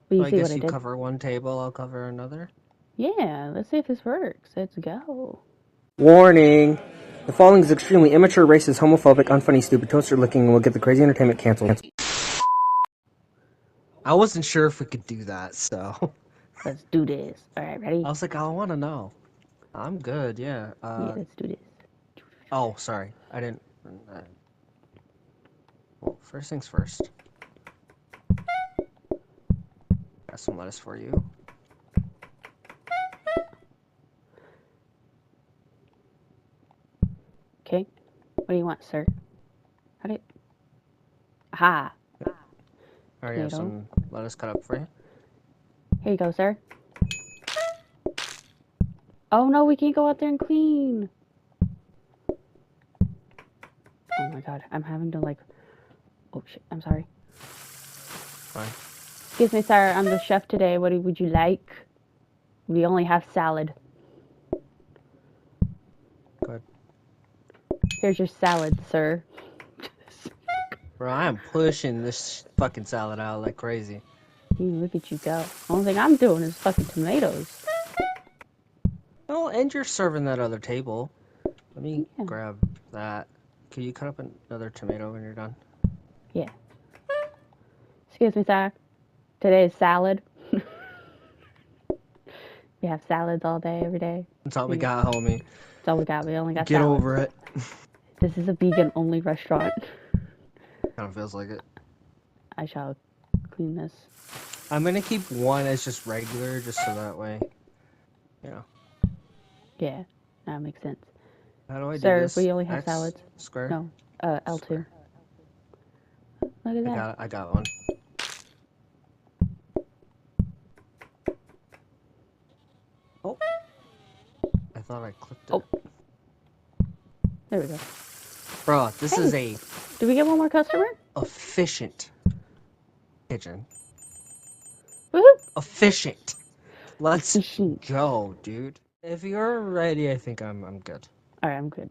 Will you I see what guess I you did? cover one table, I'll cover another. Yeah, let's see if this works. Let's go. Warning! The following is extremely immature, racist, homophobic, unfunny, stupid, toaster-licking, and will get the crazy entertainment canceled. I wasn't sure if we could do that, so Let's do this. Alright, ready? I was like, I want to know. I'm good, yeah. Yeah, let's do this. Oh, sorry, I didn't. Well, first things first. Got some lettuce for you. Okay. What do you want, sir? How do you... Aha! I already have Tomato. some lettuce cut up for you. Here you go, sir. Oh no, we can't go out there and clean! Oh my god, I'm having to like... Oh shit, I'm sorry. Fine. Excuse me, sir, I'm the chef today. What would you like? We only have salad. Good. Here's your salad, sir. Bro, I am pushing this fucking salad out like crazy. Look at you go. The only thing I'm doing is fucking tomatoes. Oh, and you're serving that other table. Let me Yeah. grab that. Can you cut up another tomato when you're done? Yeah. Excuse me, sir. Today is salad. We have salads all day, every day. That's all we got, homie. That's all we got. We only got Get salads. over it. This is a vegan-only restaurant. Kind of feels like it. I shall clean this. I'm gonna keep one as just regular, just so that way, you know. Yeah, that makes sense. How do I do Sir, this? we only have X, salads. square? No, L2. Square. Look at that. I got one. Oh. I thought I clicked it. Oh. There we go. Bro, this is a Do we get one more customer? efficient kitchen. Woohoo! Efficient. Let's Efficient. go, dude. If you're ready, I think I'm good. Alright, I'm good.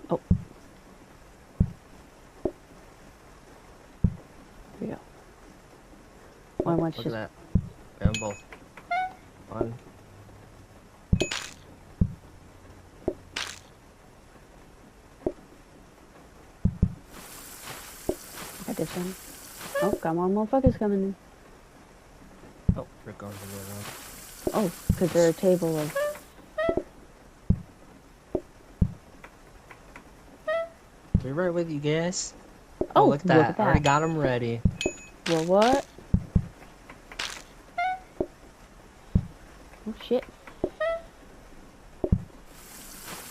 Oh. Here we go. One, Look at that. We have them both. One. Got this one. Oh, got more motherfuckers coming in. Oh, we're going to the other one. Oh, because they're a table of... Be right with you guys. Oh, Look at that. I already got them ready. Well, what? Oh, shit.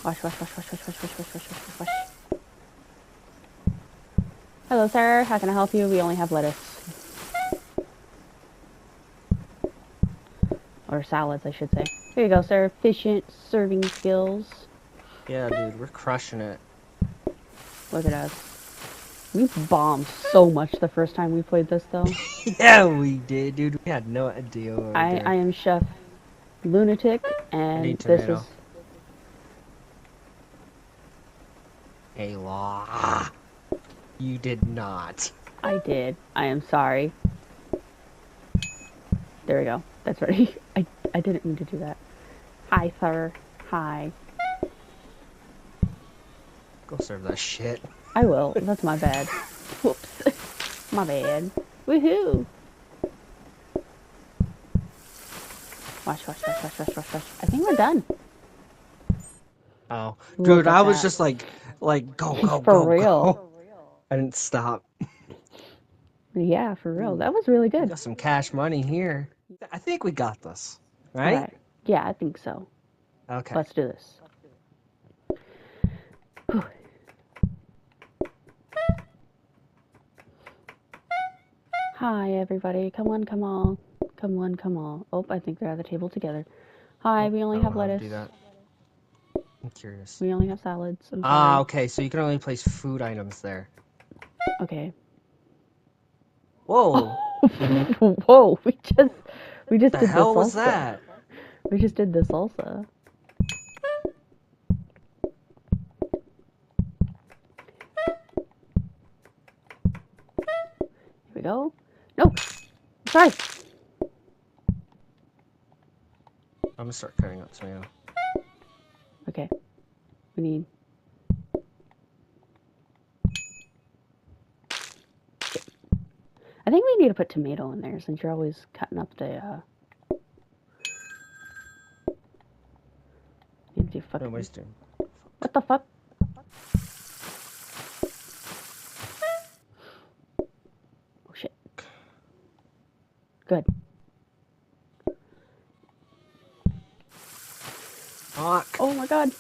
Wash. Hello, sir. How can I help you? We only have lettuce. Or salads, I should say. Here you go, sir. Efficient serving skills. Yeah, dude, we're crushing it. Look at us. We bombed so much the first time we played this, though. Yeah, we did, dude. We had no idea what we were doing. I am Chef Lunatic, and this is... Ayla. You did not. I did. I am sorry. There we go. That's ready. I didn't mean to do that. Hi, sir. Hi. Go serve that shit. I will. That's my bad. Whoops. My bad. Woohoo! Wash. I think we're done. Oh, Look dude, at I was that. just like, go, For real. go. I didn't stop. Yeah, for real. That was really We good. got some cash money here. I think we got this, right? Alright. Yeah, I think so. Okay. Let's do this. Whew. Hi, everybody. Come on. Oh, I think they're at the table together. Hi, we only have lettuce. Do that. I'm curious. We only have salads. I'm sorry. Ah, okay, so you can only place food items there. Okay. Whoa. Whoa, we just The did hell the salsa. was that? We just did the salsa. we go. No! Sorry! I'm gonna start cutting up tomato. Okay. We need... I think we need to put tomato in there since you're always cutting up the, Need to fucking... Nobody's doing. What the fuck? Oh shit. Good. Fuck. Oh my god.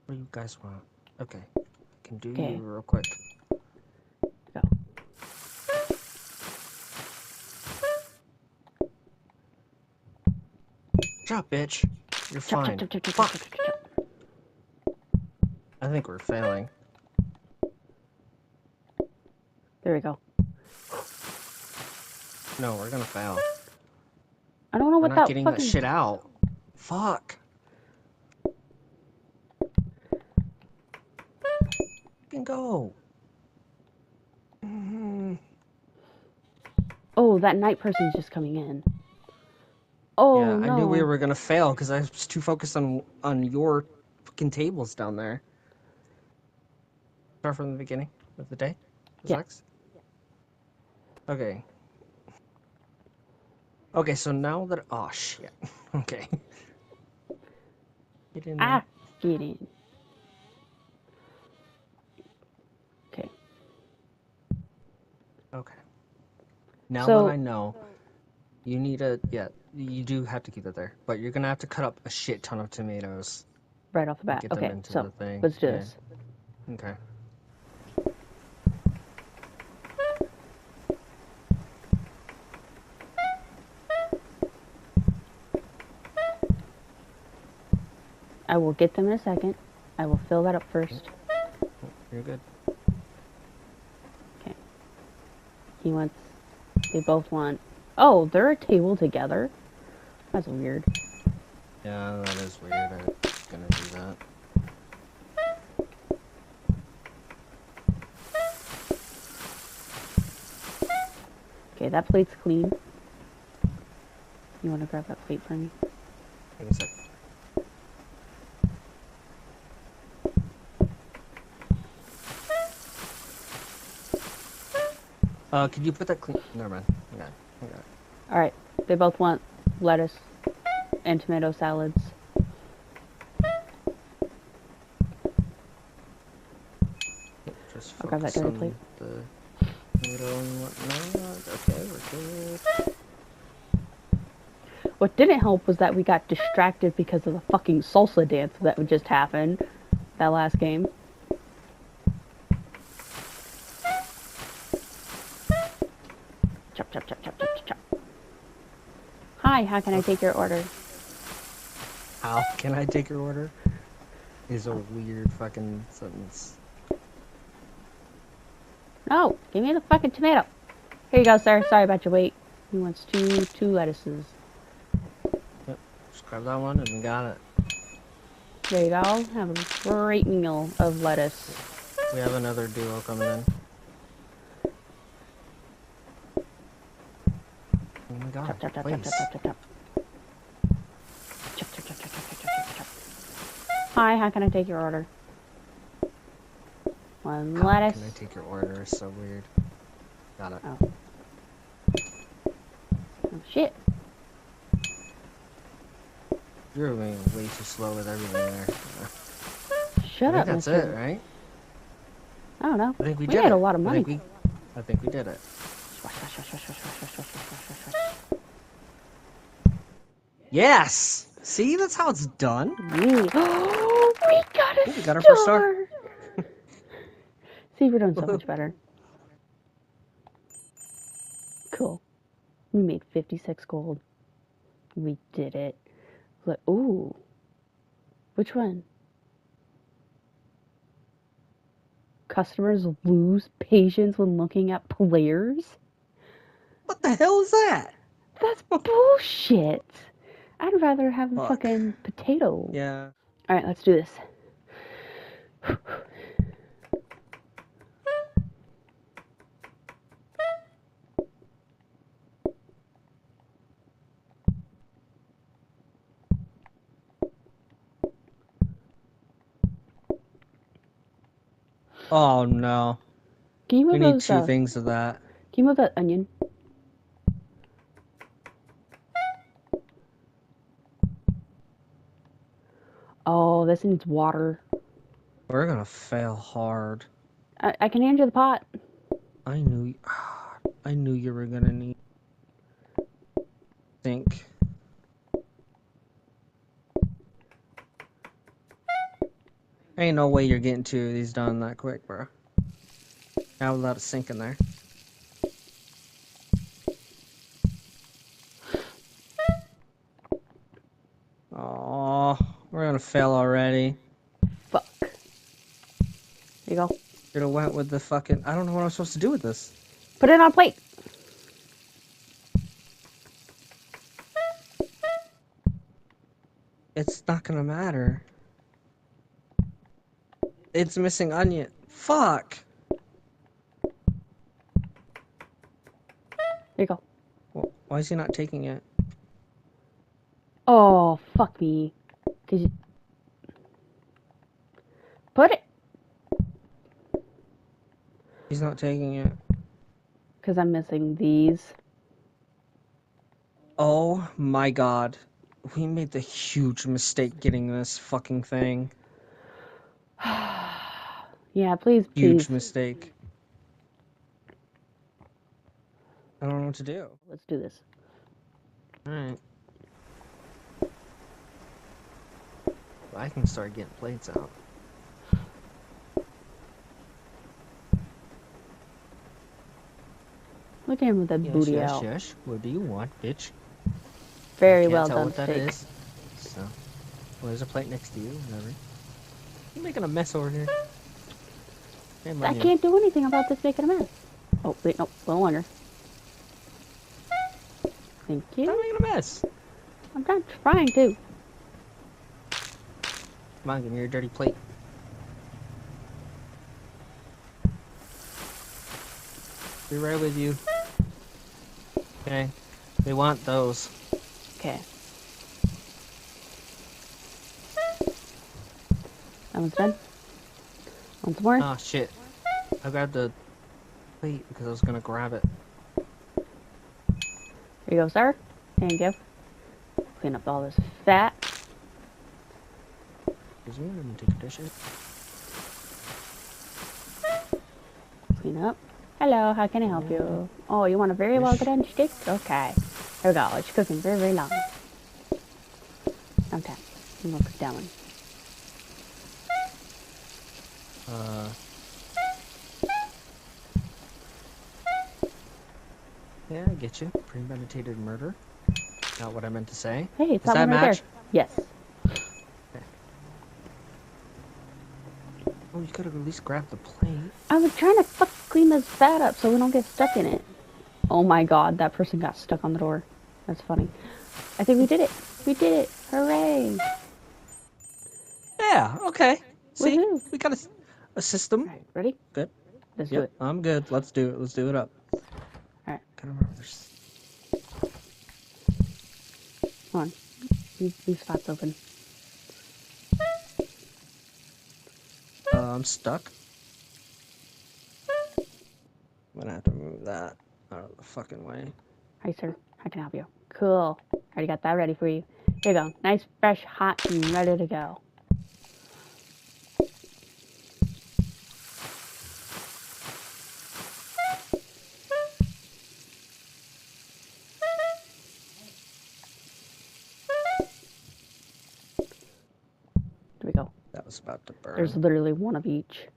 What do you guys want? Okay. I can do Okay. you real quick. Go. Good job, bitch. You're Chop, fine. chop, chop, chop, chop, Fuck. chop, chop, chop. I think we're failing. There we go. No, we're gonna fail. I don't know We're what not that getting fucking... that shit out. Fuck. Fucking go. Oh, that night person's just coming in. Oh, Yeah, no. I knew we were gonna fail because I was too focused on your fucking tables down there. Start from the beginning of the day? Yeah. Next? Okay. Okay, so now that... Oh, shit. Okay. Get in there. Get in. Okay. Okay. Now So- that I know, you need a... Yeah, you do have to keep it there. But you're gonna have to cut up a shit ton of tomatoes. Right off the bat. Get them Okay, into so the thing. let's do Yeah. this. Okay. I will get them in a second. I will fill that up first. You're good. Okay. He wants... They both want... Oh, they're a table together? That's weird. Yeah, that is weird. I'm gonna do that. Okay, that plate's clean. You want to grab that plate for me? Give me a sec. Could you put that clean? Never mind. I got it. Alright, they both want lettuce and tomato salads. Just I'll grab that focus dirty on plate. the tomato and whatnot. Okay, we're good. What didn't help was that we got distracted because of the fucking salsa dance that would just happen that last game. Chop, chop, chop, chop, chop, chop, chop. Hi, how can I take your order? How can I take your order? Is a weird fucking sentence. No, give me the fucking tomato. Here you go, sir. Sorry about your wait. He wants two lettuces. Yep. Just grab that one and we got it. There you go. Have a great meal of lettuce. We have another duo coming in. Oh my god. Chop, chop, chop, chop, Please. chop, chop, chop, chop. Chop, chop, chop, chop, chop, chop, chop, chop. Hi, how can I take your order? One How lettuce. can I take your order? It's so weird. Got it. Oh. Oh, shit. You're moving way too slow with everything there. Shut I up, think that's Mr. it, right? I don't know. I think we We did made it. a lot of money. I think we did it. Yes! See, that's how it's done. We got a We got our first star. See, we're doing so much better. Cool. We made 56 gold. We did it. Look, ooh. Which one? Customers lose patience when looking at players? What the hell is that? That's bullshit. I'd rather have a Fuck. fucking potato. Yeah. Alright, let's do this. Oh no. Can you We move need those? two things of that. Can you move that onion? Oh, this needs water. We're gonna fail hard. I can hand you the pot. I knew you were gonna need sink. Ain't no way you're getting two of these done that quick, bro. Not without a sink in there. Oh, we're gonna fail already. Fuck. There you go. Should have went with the fucking. I don't know what I'm supposed to do with this. Put it on a plate. It's not gonna matter. It's missing onion. Fuck. There you go. Well, why is he not taking it? Oh, fuck me. Did you... Put it. He's not taking it. Because I'm missing these. Oh my god. We made the huge mistake getting this fucking thing. Yeah, please, Huge please. mistake. I don't know what to do. Let's do this. Alright. I can start getting plates out. Look at him with that booty out. Yes. What do you want, bitch? Very Can't well tell done what that steak. is. So, well, there's a plate next to you. Whatever. You're making a mess over here. Shame I on you. can't do anything about this making a mess. Oh, wait, no, a little longer. Thank Stop you. making a mess. I'm not trying to. Come on, give me your dirty plate. Be right with you. Okay. They want those. Okay. That one's done. Once more. Oh shit. I grabbed the plate because I was gonna grab it. Here you go, sir. Thank you. Clean up all this fat. Excuse me, let me take a dish out. Clean up. Hello, how can I help you? Oh, you want a very well done steak? Okay. Here we go. It's cooking very, very long. Sometimes. Look down. Yeah, I get you. Premeditated murder. Not what I meant to say. Hey, it's Does that that one right match? there. Yes. Oh, you could have at least grabbed the plate. I was trying to clean this fat up so we don't get stuck in it. Oh my god, that person got stuck on the door. That's funny. I think we did it. We did it. Hooray. Yeah, okay. See? Woohoo. We got a system. Alright, ready? Good. Let's do Yep, it. I'm good. Let's do it. Let's do it up. Alright. Gotta remember there's... Come on. These spots open. I'm stuck. I'm gonna have to move that out of the fucking way. Hi, sir. How can I help you? Cool. Already got that ready for you. Here you go. Nice, fresh, hot, and ready to go. There we go. That was about to burn. There's literally one of each.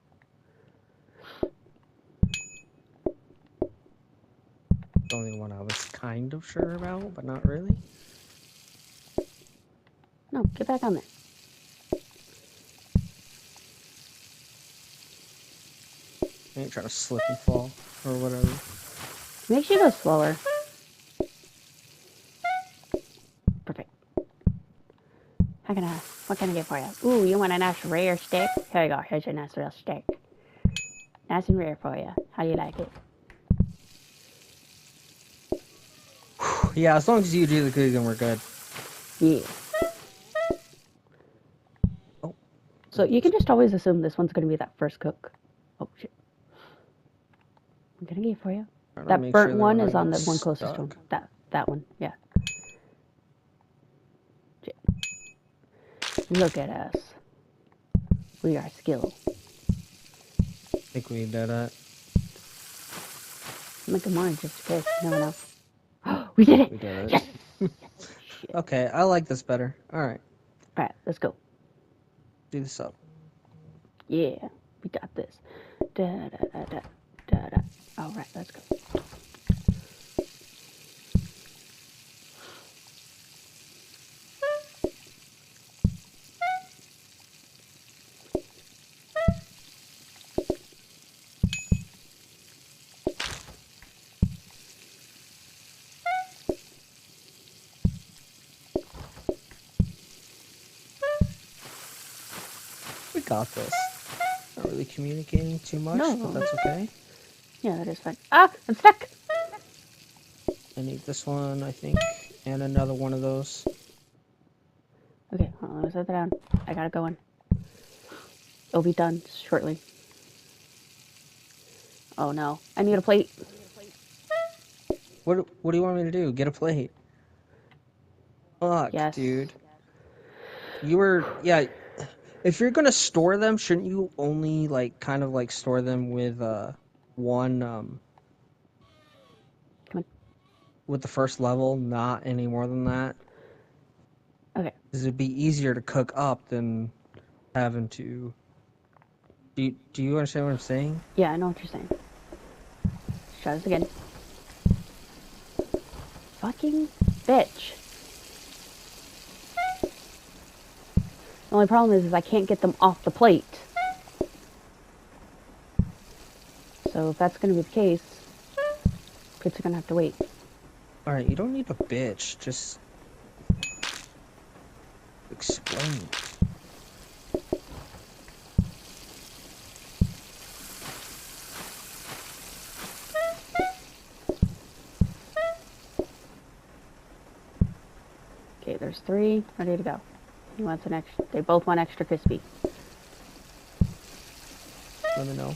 The only one I was kind of sure about, but not really. No, get back on there. I ain't trying to slip and fall or whatever. Make sure you go slower. Perfect. What can I get for you? Ooh, you want a nice rare steak? Here you go. Here's your nice real steak. Nice and rare for you. How do you like it? Yeah, as long as you do the cooking, we're good. Yeah. Oh. So you can just always assume this one's going to be that first cook. Oh, gonna get it for you. Trying to That make burnt sure one they're is not on the getting one closest to him. stuck. That one, yeah. Look at us. We are skilled. I think we did it. Make it more just in case. You never know. We did it! We did it. Yes! Shit. Okay, I like this better. Alright, Alright, let's go. do this up. Yeah, we got this. Da da da da da da. Alright, let's go. We got this. Not really communicating too much, No. but that's okay. Yeah, that is fine. Ah, I'm stuck! I need this one, I think, and another one of those. Okay, hold on, let me set that down. I gotta go in. It'll be done shortly. Oh no, I need a plate. What do you want me to do? Get a plate? Fuck, Yes. dude. You were, yeah. If you're gonna store them, shouldn't you only like kind of like store them with one Come on. with the first level, not any more than that? Okay. Because it'd be easier to cook up than having to. Do you understand what I'm saying? Yeah, I know what you're saying. Let's try this again. Fucking bitch. The only problem is I can't get them off the plate. So if that's gonna be the case, plates are gonna have to wait. Alright, you don't need a bitch, just explain. Okay, there's 3 ready to go. He wants an extra. They both want extra crispy. Let me know.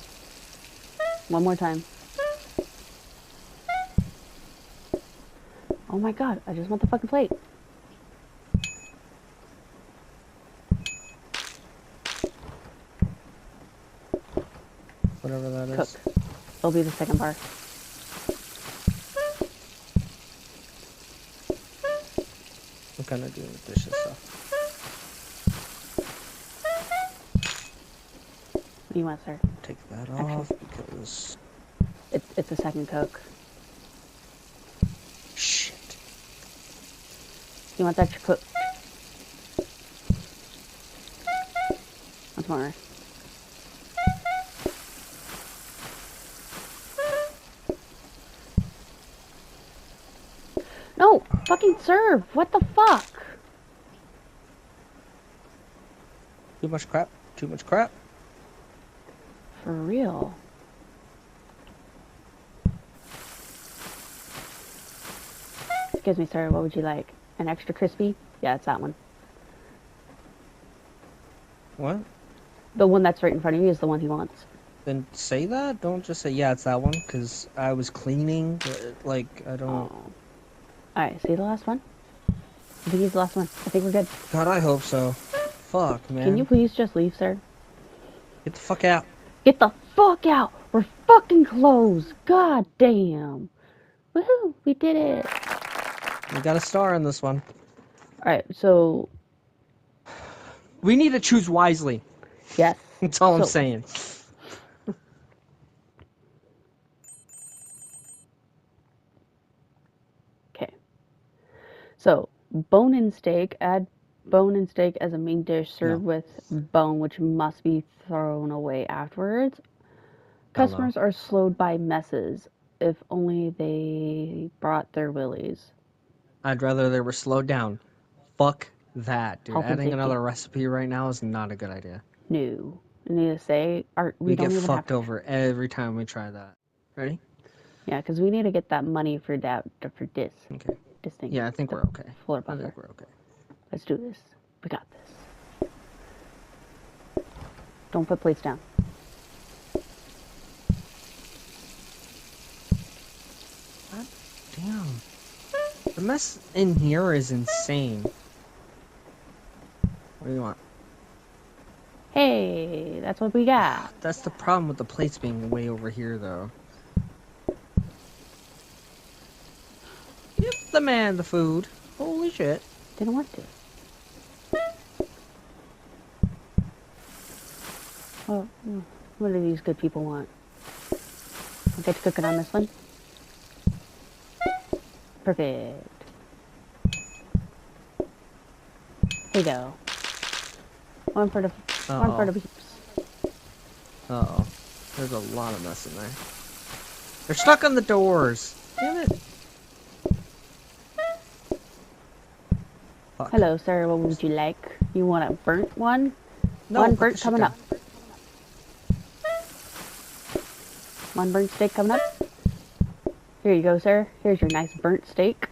One more time. Oh my god, I just want the fucking plate. Whatever that Cook. is. It'll be the second bar. I'm kind of doing the dishes stuff. What do you want, sir? Take that off because It's a second cook. shit. You want that cooked? Once more. No! Fucking serve! What the fuck? Too much crap. Too much crap. For real. Excuse me, sir. What would you like? An extra crispy? Yeah, it's that one. What? The one that's right in front of you is the one he wants. Then say that. Don't just say yeah, it's that one. Because I was cleaning. Like I don't. Oh. Alright, see the last one? I think he's the last one. I think we're good. God, I hope so. Fuck, man. Can you please just leave, sir? Get the fuck out. Get the fuck out! We're fucking closed! God damn! Woohoo! We did it! We got a star on this one. Alright, so, We need to choose wisely. yes. That's all I'm So- saying. Okay. So, bone and steak. Add bone and steak as a main dish served with bone, which must be thrown away afterwards. Hell no. Customers are slowed by messes. If only they brought their willies. I'd rather they were slowed down. Fuck that, dude. Health and Adding safety. another recipe right now is not a good idea. No. I need to say, We don't get even fucked have. over every time we try that. Ready? Yeah, because we need to get that money for that for this. Okay. This thing. Yeah, I think the we're okay. Floor I buffer. think we're okay. Let's do this. We got this. Don't put plates down. The mess in here is insane. What do you want? Hey, that's what we got. That's the problem with the plates being way over here, though. Give the man the food. Holy shit. Didn't want to. Well, what do these good people want? I'll get to cooking on this one. Perfect. Here you go. One for the peeps. Uh-oh. There's a lot of mess in there. They're stuck on the doors. Damn it. Fuck. Hello, sir. What would you like? You want a burnt one? No, One put burnt the shit coming down. up. One burnt steak coming up. Here you go, sir. Here's your nice burnt steak.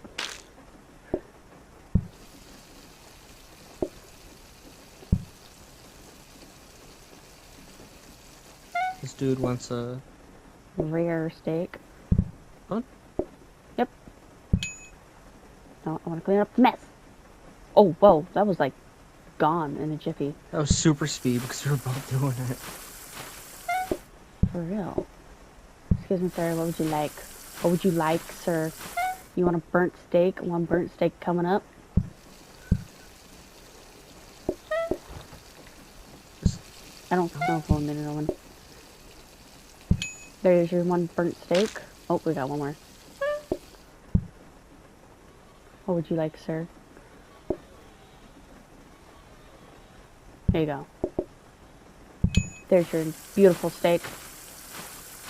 This dude wants a... Rare steak. What? Yep. No, I want to clean up the mess. Oh, whoa. That was like gone in a jiffy. That was super speed because we were both doing it. For real. Excuse me, sir. What would you like? What would you like, sir? You want a burnt steak? One burnt steak coming up? I don't know if we'll need another one. There's your one burnt steak. Oh, we got one more. What would you like, sir? There you go. There's your beautiful steak.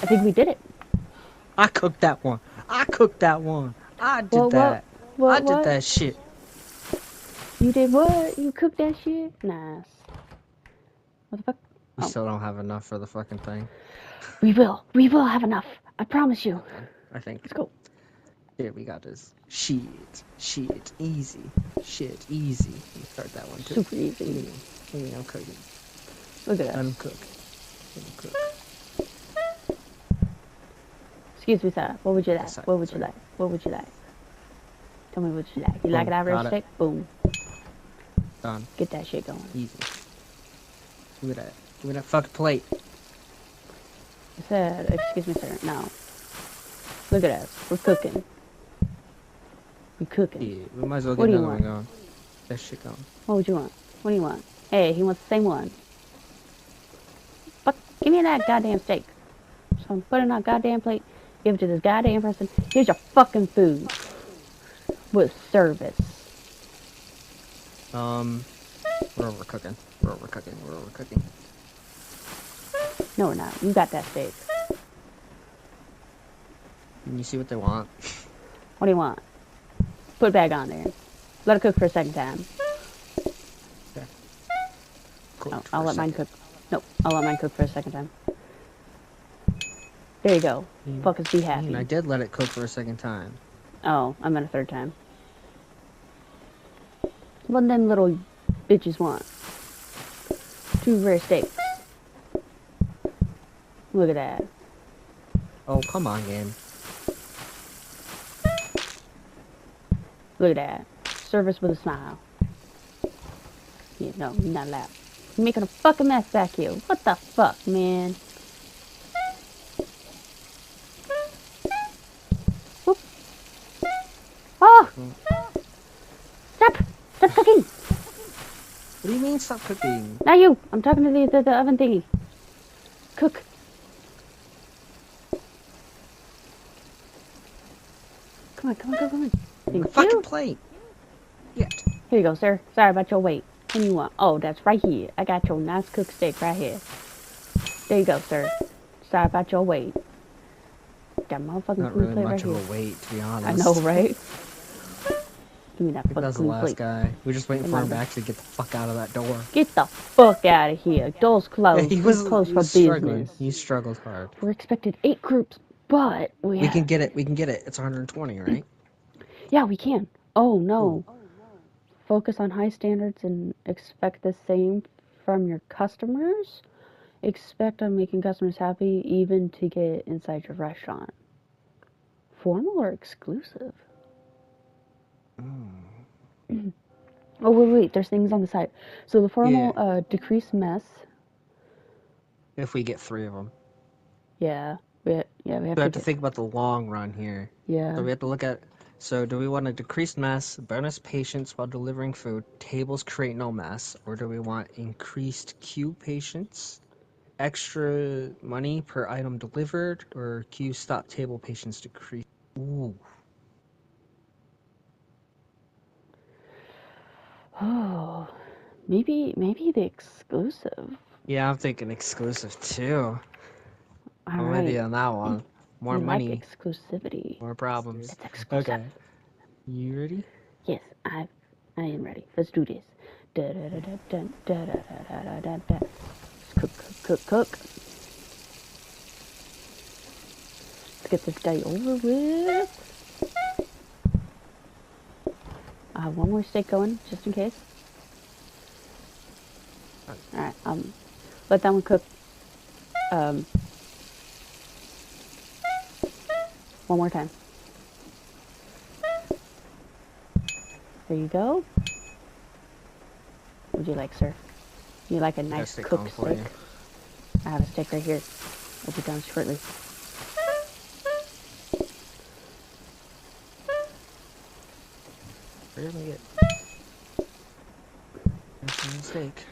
I think we did it. I cooked that one. I cooked that one. I did What, that. what, I did what? that shit. You did what? You cooked that shit? Nice. What the fuck? We Oh. still don't have enough for the fucking thing. We will. We will have enough. I promise you. I think. Let's go. Yeah, we got this. Shit. Shit. Easy. Shit. Easy. You start that one too. Super easy. Look at me, I'm cooking. Look at us. I'm cook. I'm cook. Excuse me, sir. What would you like? Sorry, What would sorry. you like? What would you like? Tell me what you like. You like it Boom, out real got it. steak? Boom. Done. Get that shit going. Easy. Look at that. Look at that fucking plate. I said, excuse me, sir. No. Look at us. We're cooking. We're cooking. Yeah, we might as well What get do you another one want? going. That shit going. What would you want? What do you want? Hey, he wants the same one. Fuck, give me that goddamn steak. So I'm putting it on a goddamn plate. Give it to this goddamn person. Here's your fucking food. With service. We're overcooking. We're overcooking. We're overcooking. No, we're not. You got that steak. Can you see what they want? What do you want? Put it back on there. Let it cook for a second time. Cooked Oh, for I'll a let mine second. cook. Nope, I'll let mine cook for a second time. There you go. Fuckers be happy. I did let it cook for a second time. Oh, I meant a third time. What them little bitches want? 2 rare steaks. Look at that. Oh, come on, game. Look at that. Service with a smile. Yeah, no, you're not allowed. You're making a fucking mess back here. What the fuck, man? Whoop. Oh! Stop! Stop cooking! What do you mean stop cooking? Not you! I'm talking to the oven thingy. Cook. Come on, come on, come on, come on. The Thank fucking you. plate. Yet. Here you go, sir. Sorry about your wait. What do you want? Oh, that's right here. I got your nice cooked steak right here. There you go, sir. Sorry about your wait. Got motherfucking Not clean really plate much right of here. a wait, to be honest. I know, right? Give me that I think fucking that's the clean last plate. guy. We were just waiting Come for on, him to man. actually get the fuck out of that door. Get the fuck out of here. Door's closed. he We're closed he for was struggling. business. He struggled hard. We're expected 8 groups, but We have... can get it. We can get it. It's 120, right? Yeah, we can. Oh, no. Ooh. Focus on high standards and expect the same from your customers. Expect on making customers happy even to get inside your restaurant. Formal or exclusive? Oh, wait, there's things on the side. So the formal decrease mess. If we get 3 of them. Yeah. We have to think about the long run here. Yeah. So we have to look at. So do we want a decreased mess, bonus patience while delivering food, tables create no mess, or do we want increased queue patience, extra money per item delivered, or queue stop table patience decrease? Ooh. Oh, maybe the exclusive. Yeah, I'm thinking exclusive too. All I'm with right. you on that one. More We money, like exclusivity. more problems. It's exclusive. Okay. You ready? Yes, I am ready. Let's do this. Da da da da da da da da da da. Cook, cook, cook, cook. Let's get this day over with. I have one more steak going, just in case. Alright, let that one cook. One more time. There you go. What would you like, sir? You like a nice cooked steak? I have a steak right here. It'll be done shortly. Where did I get? That's a mistake.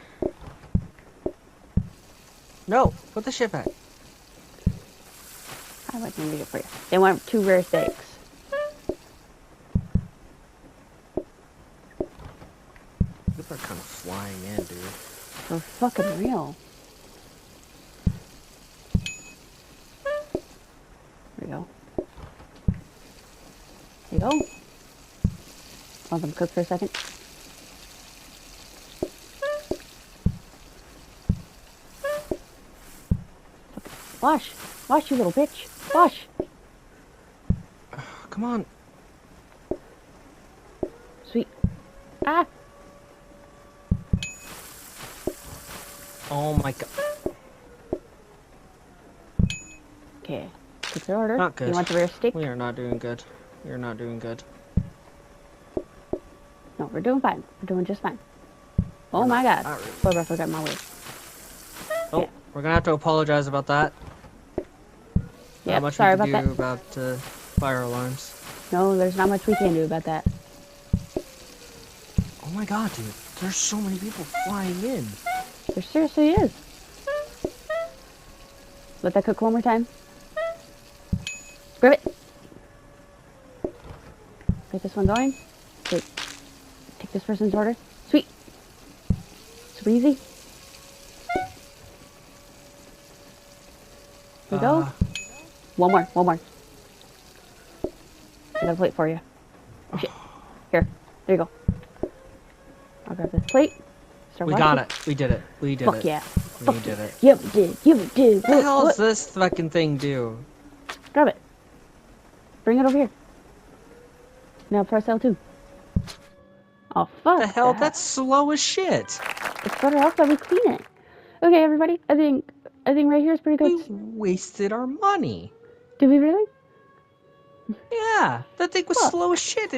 No! Put the shit back. I like to make it for you. They want 2 rare steaks. People are kind of flying in, dude. For fucking real. There we go. There you go. Let them cook for a second. Wash! Wash, you little bitch! Wash! Come on. Sweet. Ah! Oh my god. Okay. Take your order. Not good. You want the rare steak? We are not doing good. We are not doing good. No, we're doing fine. We're doing just fine. Oh my god. Not really. Sorry, I forgot my word. Oh, Yeah. we're gonna have to apologize about that. Yep, Not much sorry we can about do that. about fire alarms. No, there's not much we can do about that. Oh my god, dude. There's so many people flying in. There seriously is. Let that cook one more time. Grab it. Get this one going. Wait. Take this person's order. Sweet. Super easy. There we go. One more. I got a plate for you. Oh, shit. Here. There you go. I'll grab this plate. We got it. We did it. We did it. Fuck yeah. We did it. Yeah, we did. Yeah, we did. What the hell does this fucking thing do? Grab it. Bring it over here. Now press L2. Oh, fuck. The hell? that. That's slow as shit. It's better off that we clean it. Okay, everybody. I think right here is pretty good. We wasted our money. Did we really? Yeah, that thing was Fuck. slow as shit.